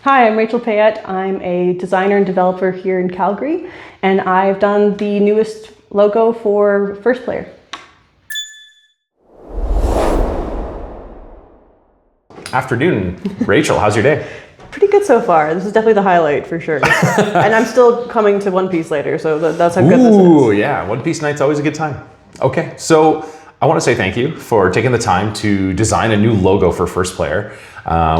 Hi, I'm Rachel Payette. I'm a designer and developer here in Calgary, and I've done the newest logo for First Player. Afternoon, Rachel, how's your day? Pretty good so far. This is definitely the highlight for sure. And I'm still coming to One Piece later, so that's how good this is. Ooh, yeah, One Piece night's always a good time. Okay, so I want to say thank you for taking the time to design a new logo for First Player.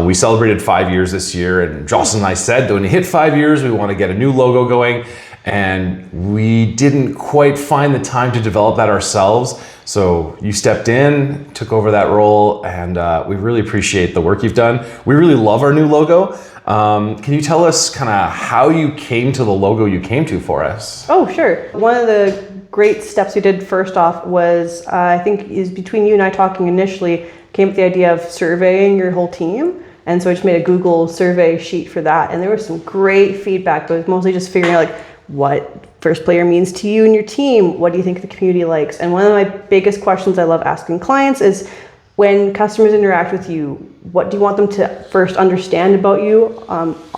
We celebrated 5 years this year, and Jocelyn and I said that when you hit 5 years, we want to get a new logo going, and we didn't quite find the time to develop that ourselves. So you stepped in, took over that role, and we really appreciate the work you've done. We really love our new logo. Can you tell us kind of how you came to the logo you came to for us? Oh, sure. One of the great steps we did first off was, I think is between you and I talking initially, came with the idea of surveying your whole team. And so I just made a Google survey sheet for that. And there was some great feedback, but it was mostly just figuring out like what First Player means to you and your team. What do you think the community likes? And one of my biggest questions I love asking clients is, when customers interact with you, what do you want them to first understand about you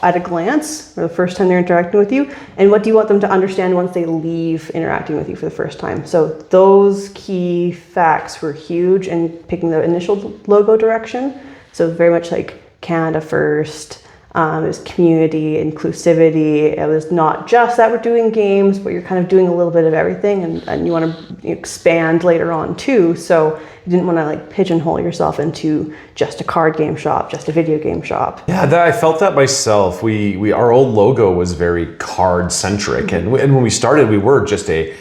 at a glance, or the first time they're interacting with you? And what do you want them to understand once they leave interacting with you for the first time? So those key facts were huge in picking the initial logo direction. So very much like Canada first. It was community, inclusivity. It was not just that we're doing games, but you're kind of doing a little bit of everything, and you want to expand later on too. So you didn't want to like pigeonhole yourself into just a card game shop, just a video game shop. Yeah, I felt that myself. Our old logo was very card centric, and when we started, we were just a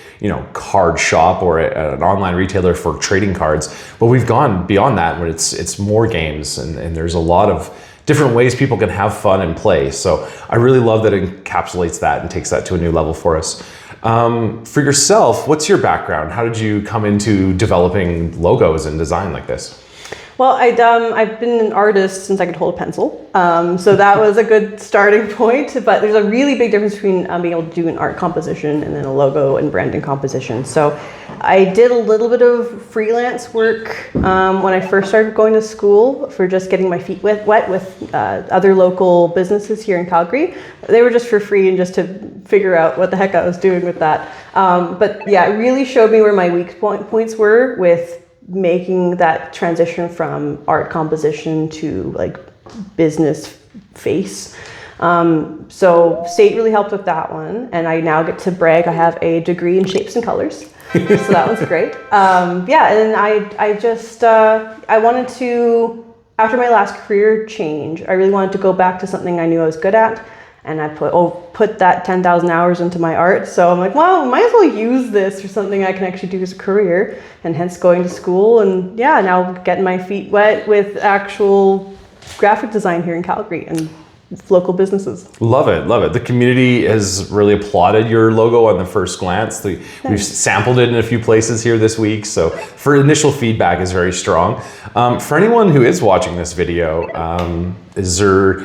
card shop or an online retailer for trading cards. But we've gone beyond that, where it's more games, and there's a lot of different ways people can have fun and play. So I really love that it encapsulates that and takes that to a new level for us. For yourself, what's your background? How did you come into developing logos and design like this? Well, I've been an artist since I could hold a pencil. So that was a good starting point, but there's a really big difference between being able to do an art composition and then a logo and branding composition. So I did a little bit of freelance work when I first started going to school for just getting my feet wet with other local businesses here in Calgary. They were just for free and just to figure out what the heck I was doing with that. But yeah, it really showed me where my weak points were with making that transition from art composition to like business face. So state really helped with that one, and I now get to brag I have a degree in shapes and colors. So that one's great. Yeah, and I just I wanted to, after my last career change, I really wanted to go back to something I knew I was good at. And I put that 10,000 hours into my art. So I'm like, well, might as well use this for something I can actually do as a career, and hence going to school. And yeah, now getting my feet wet with actual graphic design here in Calgary and local businesses. Love it, love it. The community has really applauded your logo on the first glance. We've sampled it in a few places here this week, so for initial feedback is very strong. For anyone who is watching this video, is there,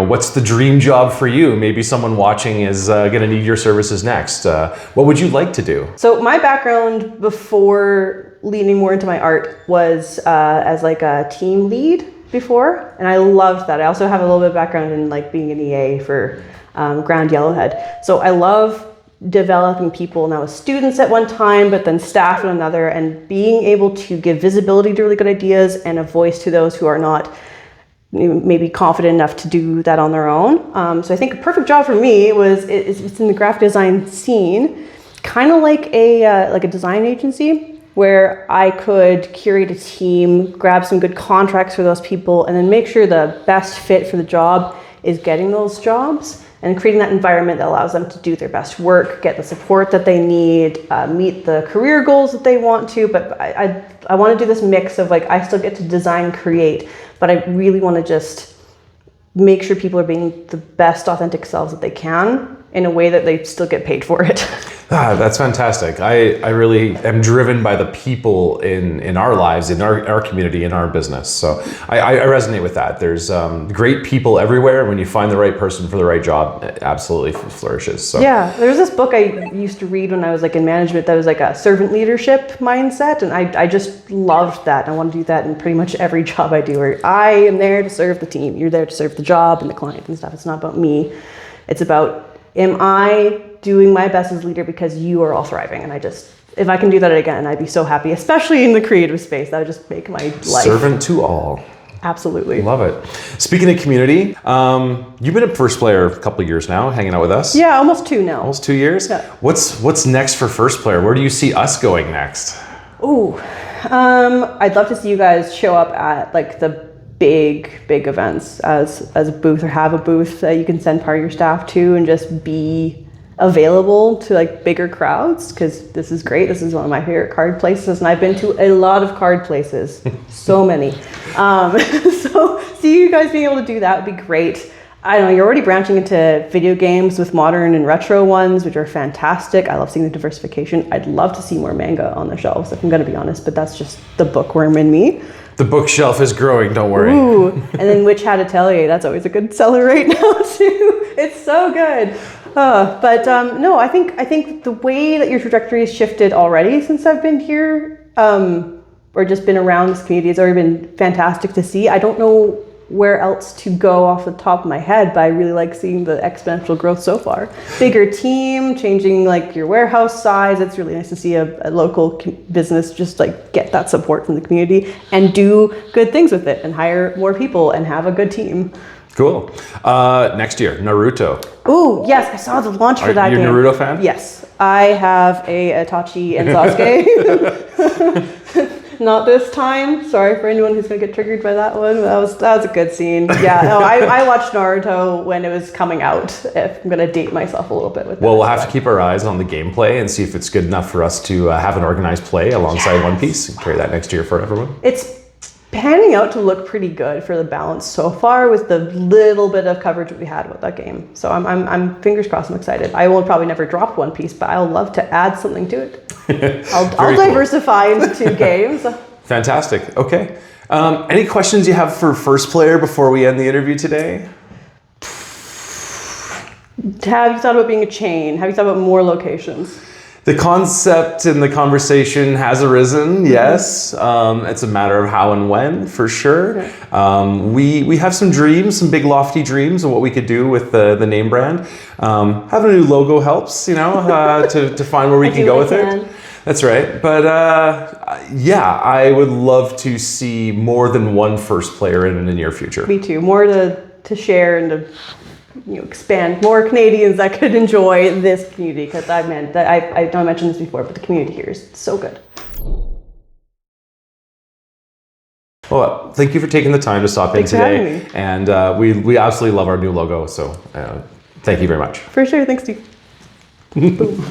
what's the dream job for you? Maybe someone watching is going to need your services next. What would you like to do? So my background before leaning more into my art was as like a team lead before, and I loved that. I also have a little bit of background in like being an EA for Ground Yellowhead. So I love developing people, and I was students at one time, but then staff at another, and being able to give visibility to really good ideas and a voice to those who are not maybe confident enough to do that on their own. So I think a perfect job for me it's in the graphic design scene, kind of like a design agency, where I could curate a team, grab some good contracts for those people, and then make sure the best fit for the job is getting those jobs and creating that environment that allows them to do their best work, get the support that they need, meet the career goals that they want to. But I want to do this mix of like, I still get to design, create, but I really want to just make sure people are being the best authentic selves that they can in a way that they still get paid for it. That's fantastic. I really am driven by the people in our lives, in our community, in our business. So I resonate with that. There's great people everywhere. When you find the right person for the right job, it absolutely flourishes. So Yeah, there's this book I used to read when I was like in management that was like a servant leadership mindset, and I just loved that. I want to do that in pretty much every job I do, where I am there to serve the team. You're there to serve the job and the client and stuff. It's not about me. It's about, am I doing my best as a leader because you are all thriving? And if I can do that again, I'd be so happy, especially in the creative space. That would just make my life. Servant to all. Absolutely. Love it. Speaking of community, you've been a First Player a couple of years now, hanging out with us. Yeah, almost 2 now. Almost 2 years? Yeah. What's next for First Player? Where do you see us going next? Ooh, I'd love to see you guys show up at like the big events as a booth, or have a booth that you can send part of your staff to, and just be available to like bigger crowds, because this is great. This is one of my favorite card places, and I've been to a lot of card places, so many. So see you guys being able to do that would be great. I don't know, you're already branching into video games with modern and retro ones, which are fantastic. I love seeing the diversification. I'd love to see more manga on the shelves, if I'm going to be honest, but that's just the bookworm in me. The bookshelf is growing, don't worry. Ooh, and then Witch Hat Atelier, that's always a good seller right now too. It's so good. No, I think the way that your trajectory has shifted already since I've been here, or just been around this community, has already been fantastic to see. I don't know where else to go off the top of my head, but I really like seeing the exponential growth so far. Bigger team, changing like your warehouse size. It's really nice to see a local business just like get that support from the community and do good things with it and hire more people and have a good team. Cool. Next year, Naruto. Ooh, yes, I saw the launch for that game. Are you a Naruto fan? Yes, I have a Itachi and Sasuke. Not this time. Sorry for anyone who's gonna get triggered by that one. That was a good scene. Yeah, no, I watched Naruto when it was coming out. If I'm gonna date myself a little bit with that. Well, we'll have to keep our eyes on the gameplay and see if it's good enough for us to have an organized play alongside One Piece and carry that next year for everyone. It's panning out to look pretty good for the balance so far with the little bit of coverage we had with that game. So I'm fingers crossed. I'm excited. I will probably never drop One Piece, but I'll love to add something to it. I'll diversify into 2 games. Fantastic. Okay. Any questions you have for First Player before we end the interview today? Have you thought about being a chain? Have you thought about more locations? The concept and the conversation has arisen, yes. It's a matter of how and when, for sure. Okay. We have some dreams, some big lofty dreams of what we could do with the name brand. Having a new logo helps, to find where we can go with it. That's right. But yeah, I would love to see more than one First Player in the near future. Me too. More to share and to expand, more Canadians that could enjoy this community, because I don't mention this before, but the community here is so good. Well, thank you for taking the time to stop in today, and we absolutely love our new logo. So thank you very much. For sure. Thanks, Steve. Boom.